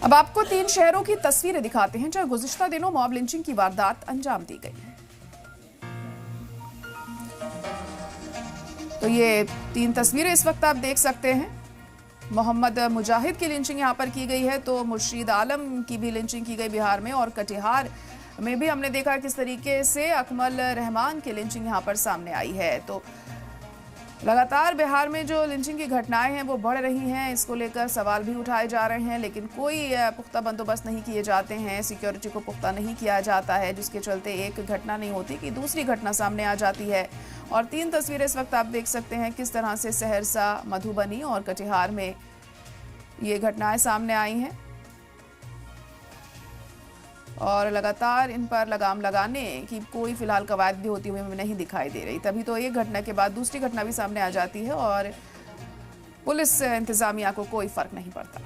अब आपको 3 शहरों की तस्वीरें दिखाते हैं जहां गुज़िश्ता दिनों मॉब लिंचिंग की वारदात अंजाम दी गई। तो ये 3 तस्वीरें इस वक्त आप देख सकते हैं। मोहम्मद मुजाहिद की लिंचिंग यहां पर की गई है, तो मुर्शीद आलम की भी लिंचिंग की गई बिहार में, और कटिहार में भी हमने देखा किस तरीके से अकमल रहमान की लिंचिंग यहां पर सामने आई है। तो लगातार बिहार में जो लिंचिंग की घटनाएं हैं वो बढ़ रही हैं, इसको लेकर सवाल भी उठाए जा रहे हैं, लेकिन कोई पुख्ता बंदोबस्त नहीं किए जाते हैं, सिक्योरिटी को पुख्ता नहीं किया जाता है, जिसके चलते एक घटना नहीं होती कि दूसरी घटना सामने आ जाती है। और 3 तस्वीरें इस वक्त आप देख सकते हैं किस तरह से सहरसा, मधुबनी और कटिहार में ये घटनाएं सामने आई हैं, और लगातार इन पर लगाम लगाने की कोई फिलहाल कवायद भी होती हुई हमें नहीं दिखाई दे रही। तभी तो एक घटना के बाद दूसरी घटना भी सामने आ जाती है और पुलिस इंतजामिया को कोई फर्क नहीं पड़ता।